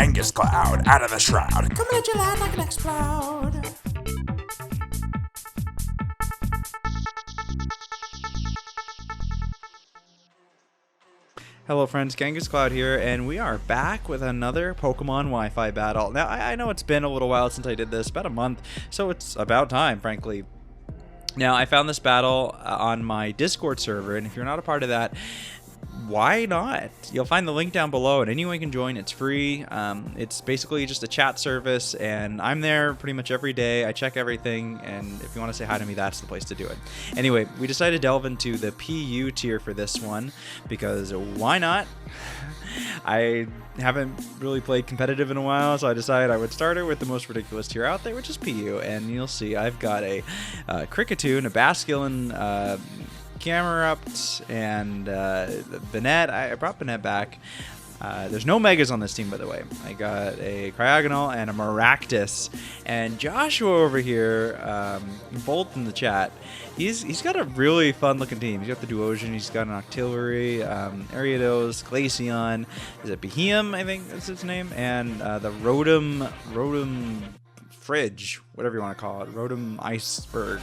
KangasCloud out of the shroud. Coming at you loud like an explode. Hello friends, KangasCloud here, and we are back with another Pokemon Wi-Fi battle. Now, I know it's been a little while since I did this, about a month, so it's about time, frankly. Now, I found this battle on my Discord server, and if you're not a part of that, why not? You'll find the link down below, and anyone can join. It's free. It's basically just a chat service, and I'm there pretty much every day. I check everything, and if you want to say hi to me, that's the place to do it. Anyway, we decided to delve into the PU tier for this one, because why not? I haven't really played competitive in a while, so I decided I would start it with the most ridiculous tier out there, which is PU, and you'll see I've got a Kricketune, a Basculin, Camerupt, and Banette. I brought Banette back. There's no Megas on this team, by the way. I got a Cryogonal and a Maractus. And Joshua over here, both in the chat, he's got a really fun-looking team. He's got the Duosion, he's got an Octillery, Ariados, Glaceon, is it Beheeyem, I think that's its name, and the Rotom Fridge, whatever you want to call it. Rotom Iceberg.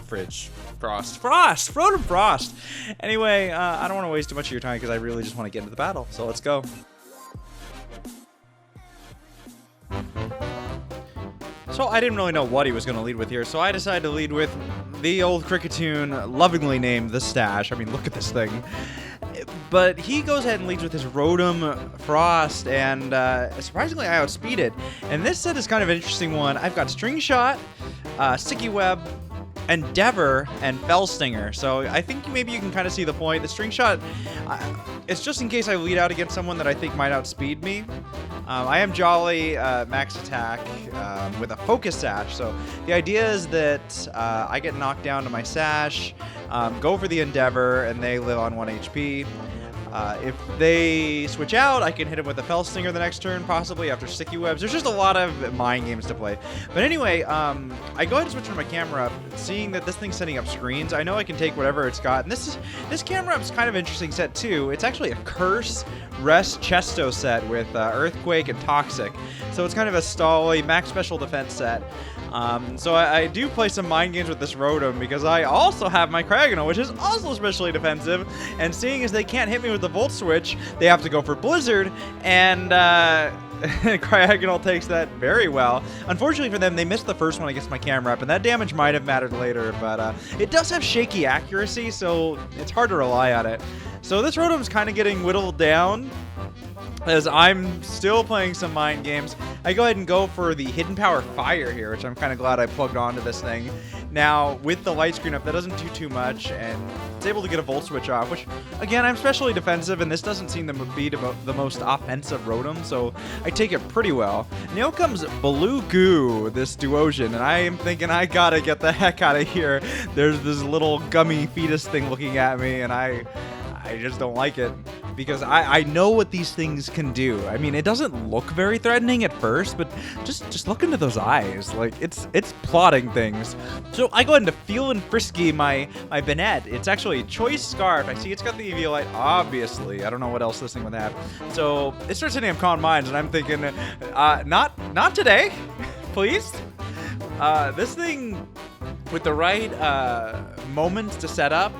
Fridge. Frost. Rotom Frost! Anyway, I don't want to waste too much of your time because I really just want to get into the battle. So let's go. So I didn't really know what he was going to lead with here, so I decided to lead with the old Kricketune, lovingly named the Stash. I mean, look at this thing. But he goes ahead and leads with his Rotom Frost, and surprisingly I outspeeded. And this set is kind of an interesting one. I've got String Shot, Sticky Web, Endeavor, and Fell Stinger. So I think maybe you can kind of see the point. The String Shot, it's just in case I lead out against someone that I think might outspeed me. I am Jolly max attack with a Focus Sash. So the idea is that I get knocked down to my Sash, go for the Endeavor, and they live on 1 HP. If they switch out, I can hit him with a Fell Stinger the next turn, possibly after Sticky Webs. There's just a lot of mind games to play. But anyway, I go ahead and switch from my camera up, seeing that this thing's setting up screens. I know I can take whatever it's got. And this camera up's kind of an interesting set too. It's actually a Curse, Rest, Chesto set with Earthquake and Toxic. So it's kind of a stally max special defense set. So I do play some mind games with this Rotom because I also have my Cryogonal, which is also especially defensive. And seeing as they can't hit me with the Volt Switch, they have to go for Blizzard, and Cryogonal takes that very well. Unfortunately for them, they missed the first one against my camera up, and that damage might have mattered later, but it does have shaky accuracy, so it's hard to rely on it. So this Rotom's kind of getting whittled down, as I'm still playing some mind games. I go ahead and go for the Hidden Power Fire here, which I'm kind of glad I plugged onto this thing. Now, with the light screen up, that doesn't do too much, and it's able to get a Volt Switch off, which, again, I'm especially defensive, and this doesn't seem to be the most offensive Rotom, so I take it pretty well. Now comes Blue Goo, this Duosion, and I am thinking I gotta get the heck out of here. There's this little gummy fetus thing looking at me, and I just don't like it, because I know what these things can do. I mean, it doesn't look very threatening at first, but just look into those eyes. Like, it's plotting things. So I go ahead and Feel and Frisky my Banette. It's actually Choice Scarf. I see it's got the EV Light, obviously. I don't know what else this thing would have. So it starts hitting up Calm Minds, and I'm thinking, not today, please. This thing, with the right moments to set up,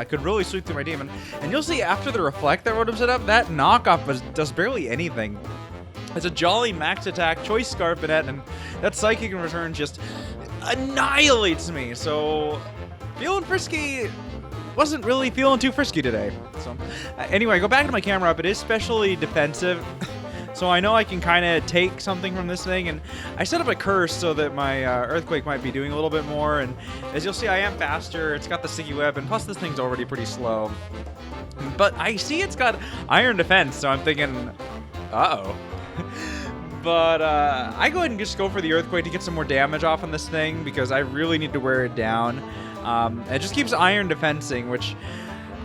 could really sweep through my team. And you'll see after the Reflect that Rotom set up, that knockoff does barely anything. It's a Jolly max attack, Choice Scarf Banette, and that Psychic in return just annihilates me. So feeling frisky wasn't really feeling too frisky today. So anyway, I go back to my camera up. It is specially defensive. So I know I can kind of take something from this thing, and I set up a Curse so that my Earthquake might be doing a little bit more, and as you'll see, I am faster. It's got the Sticky Web, and plus this thing's already pretty slow. But I see it's got Iron Defense, so I'm thinking, uh-oh. But I go ahead and just go for the Earthquake to get some more damage off on this thing, because I really need to wear it down. It just keeps Iron Defensing, which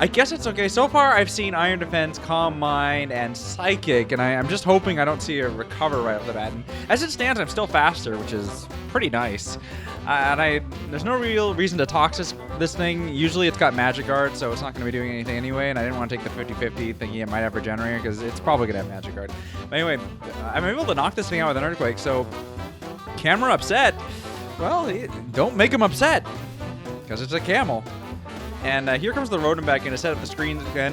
I guess it's okay. So far, I've seen Iron Defense, Calm Mind, and Psychic, and I'm just hoping I don't see a Recover right off the bat. And as it stands, I'm still faster, which is pretty nice. And there's no real reason to Toxic this thing. Usually it's got Magic Guard, so it's not going to be doing anything anyway, and I didn't want to take the 50-50 thinking it might have Regenerator, because it's probably going to have Magic Guard. But anyway, I'm able to knock this thing out with an Earthquake, so camera upset. Well, don't make him upset, because it's a camel. And here comes the Rotom back in to set up the screens again,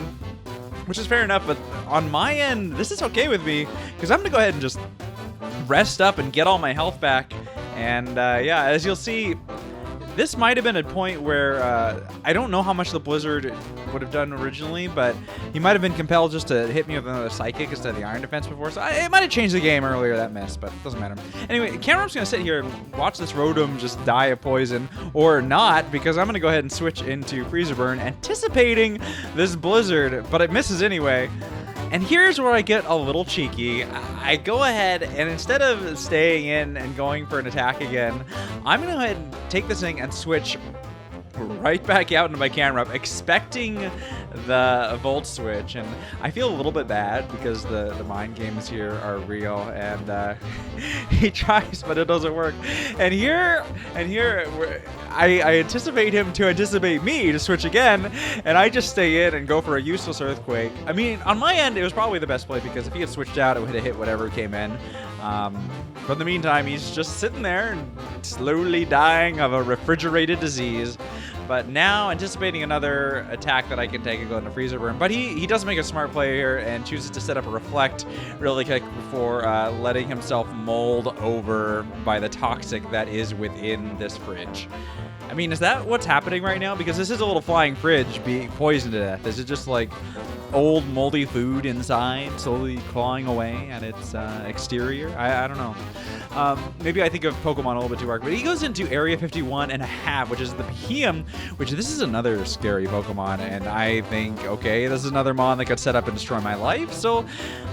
which is fair enough, but on my end, this is okay with me, because I'm going to go ahead and just rest up and get all my health back. And yeah, as you'll see, this might have been a point where I don't know how much the Blizzard would have done originally, but he might have been compelled just to hit me with another Psychic instead of the Iron Defense before, so it might have changed the game earlier, that miss, but it doesn't matter. Anyway, Cameron's going to sit here and watch this Rotom just die of poison, or not, because I'm going to go ahead and switch into Freezer Burn, anticipating this Blizzard, but it misses anyway. And here's where I get a little cheeky. I go ahead, and instead of staying in and going for an attack again, I'm going to go ahead and take this thing and switch right back out into my camera up, expecting the Volt Switch. And I feel a little bit bad because the mind games here are real, and he tries, but it doesn't work. And here, I anticipate him to anticipate me to switch again, and I just stay in and go for a useless Earthquake. I mean, on my end, it was probably the best play, because if he had switched out, it would have hit whatever came in. But in the meantime, he's just sitting there and slowly dying of a refrigerated disease. But now, anticipating another attack that I can take and go into Freezer Burn. But he does make a smart play here and chooses to set up a Reflect really quick before letting himself mold over by the toxic that is within this fridge. I mean, is that what's happening right now? Because this is a little flying fridge being poisoned to death. Is it just like old moldy food inside slowly clawing away at its exterior? I don't know. Maybe I think of Pokemon a little bit too hard, but he goes into Area 51.5, which is the Beheeyem, which this is another scary Pokemon, and I think, okay, this is another Mon that could set up and destroy my life, so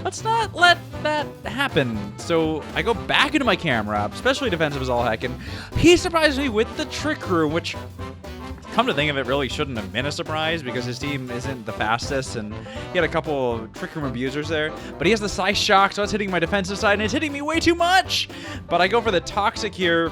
let's not let that happen. So I go back into my camera, especially defensive as all heck, and he surprised me with the Trick Room, which, come to think of it, really shouldn't have been a surprise because his team isn't the fastest, and he had a couple of Trick Room abusers there. But he has the Psy Shock, so it's hitting my defensive side, and it's hitting me way too much! But I go for the Toxic here,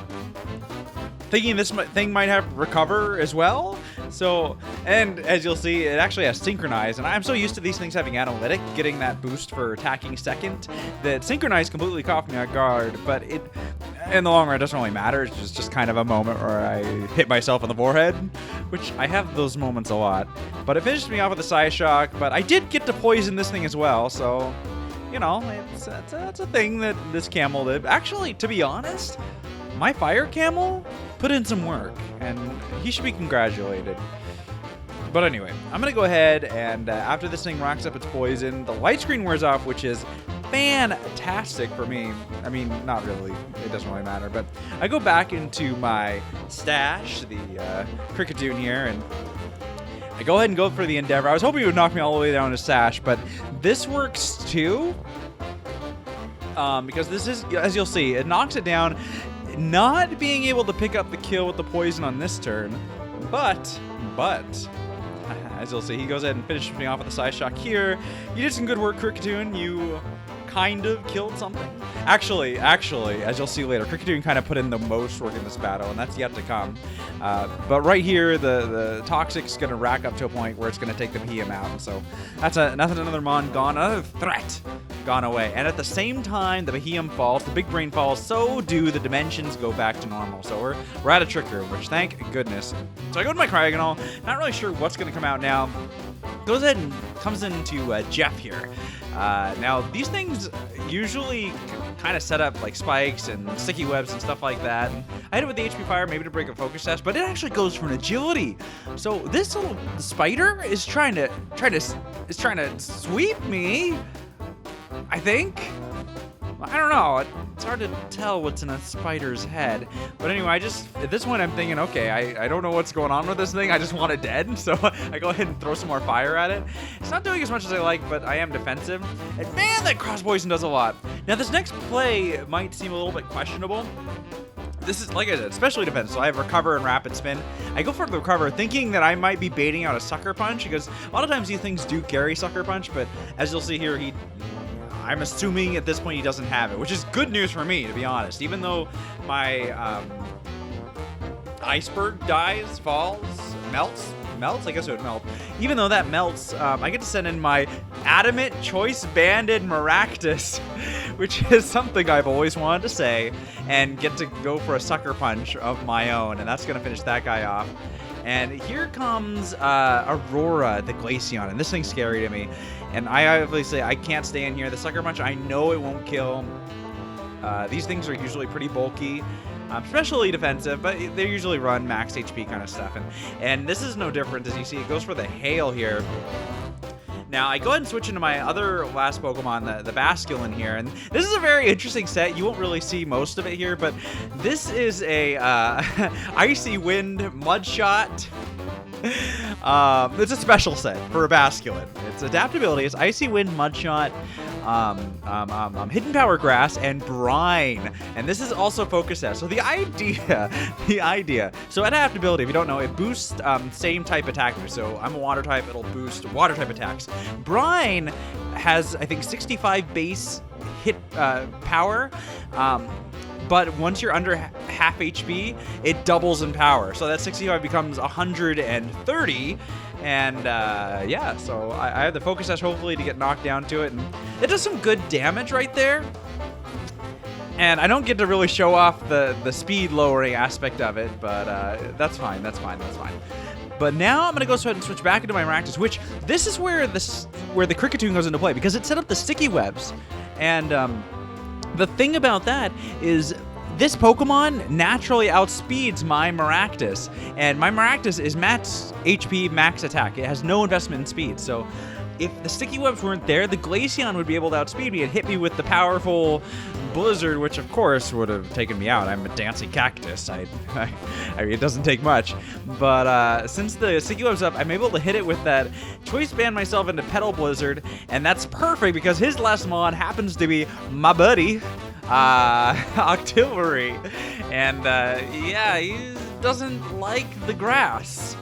thinking this thing might have Recover as well. So, and as you'll see, it actually has Synchronize, and I'm so used to these things having Analytic, getting that boost for attacking second, that Synchronize completely caught me off guard, but it, in the long run, it doesn't really matter. It's just kind of a moment where I hit myself on the forehead, which I have those moments a lot. But it finished me off with a Psy Shock, but I did get to poison this thing as well, so, you know, it's a thing that this camel did. Actually, to be honest, my Fire Camel put in some work, and he should be congratulated. But anyway, I'm going to go ahead, and after this thing racks up its poison, the light screen wears off, which is fantastic for me. I mean, not really. It doesn't really matter. But I go back into my stash, the Kricketune here, and I go ahead and go for the Endeavor. I was hoping it would knock me all the way down to Sash, but this works too. Because this is, as you'll see, it knocks it down. Not being able to pick up the kill with the poison on this turn, but as you'll see, he goes ahead and finishes me off with a Psy Shock here. You did some good work, Kricketune. You kind of killed something. Actually, as you'll see later, Kricketune kind of put in the most work in this battle, and that's yet to come. But right here, the Toxic's going to rack up to a point where it's going to take the Beheeyem out. And so that's another Mon gone, another threat gone away. And at the same time, the Beheeyem falls, the Big Brain falls, so do the dimensions go back to normal. So we're at a Trick Room, which thank goodness. So I go to my Cryogonal, not really sure what's going to come out now. Goes ahead and comes into Jeff here. Now, these things usually kind of set up like spikes and sticky webs and stuff like that. And I hit it with the HP Fire, maybe to break a focus test, but it actually goes for an agility. So this little spider is trying to sweep me, I think. I don't know. It's hard to tell what's in a spider's head. But anyway, at this point, I'm thinking, okay, I don't know what's going on with this thing. I just want it dead. So I go ahead and throw some more fire at it. It's not doing as much as I like, but I am defensive. And man, that Cross Poison does a lot. Now, this next play might seem a little bit questionable. This is, like I said, especially defensive. So I have Recover and Rapid Spin. I go for the Recover thinking that I might be baiting out a Sucker Punch, because a lot of times these things do carry Sucker Punch, but as you'll see here, I'm assuming at this point he doesn't have it, which is good news for me, to be honest. Even though my Iceberg falls, melts? Melts? I guess it would melt. Even though that melts, I get to send in my Adamant Choice Banded Maractus, which is something I've always wanted to say, and get to go for a Sucker Punch of my own, and that's going to finish that guy off. And here comes Aurora, the Glaceon, and this thing's scary to me. And I obviously, I can't stay in here. The Sucker Punch, I know it won't kill. These things are usually pretty bulky. Especially defensive, but they usually run max HP kind of stuff. And this is no different. As you see, it goes for the Hail here. Now, I go ahead and switch into my other last Pokemon, the Basculin here. And this is a very interesting set. You won't really see most of it here, but this is a Icy Wind Mudshot. It's a special set for a Basculin. Its adaptability is Icy Wind, Mudshot, Hidden Power Grass, and Brine. And this is also Focus set. So the idea. So adaptability, if you don't know, it boosts same type attack moves. So I'm a water type, it'll boost water type attacks. Brine has, I think, 65 base hit power. But once you're under half HP, it doubles in power. So that 65 becomes 130. And yeah, so I have the Focus Sash hopefully to get knocked down to it. And it does some good damage right there. And I don't get to really show off the speed lowering aspect of it, but that's fine. But now I'm going to go ahead and switch back into my Maractus, which this is where the Kricketune goes into play, because it set up the sticky webs. And the thing about that is this Pokemon naturally outspeeds my Maractus, and my Maractus is max HP, max attack. It has no investment in speed, so if the sticky webs weren't there, the Glaceon would be able to outspeed me and hit me with the powerful Blizzard, which of course would have taken me out. I'm a dancing cactus. I mean, it doesn't take much. But since the sticky web's up, I'm able to hit it with that Choice Band myself into Petal Blizzard, and that's perfect because his last mon happens to be my buddy, Octillery. And yeah, he doesn't like the grass.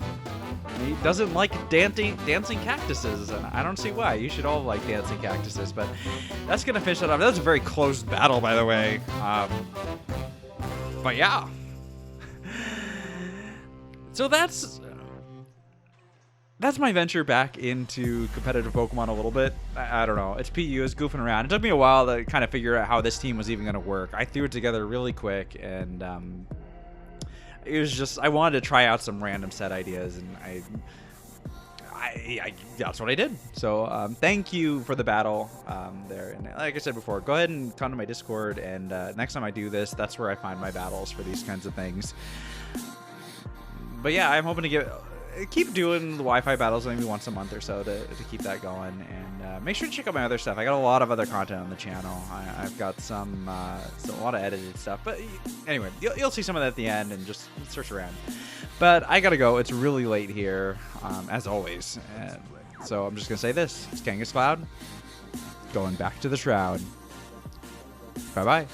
He doesn't like dancing cactuses, and I don't see why. You should all like dancing cactuses, but that's going to finish that off. That was a very close battle, by the way. But yeah. So that's my venture back into competitive Pokemon a little bit. I don't know. It's PU. It's goofing around. It took me a while to kind of figure out how this team was even going to work. I threw it together really quick, and it was just, I wanted to try out some random set ideas, and I that's what I did. So thank you for the battle there. And like I said before, go ahead and come to my Discord, and next time I do this, that's where I find my battles for these kinds of things. But yeah, I'm hoping to keep doing the Wi-Fi battles maybe once a month or so to keep that going. And make sure to check out my other stuff. I got a lot of other content on the channel. I've got a lot of edited stuff. But anyway, you'll see some of that at the end, and just search around. But I gotta go. It's really late here, as always. So I'm just gonna say this. It's KangasCloud, going back to the Shroud. Bye-bye.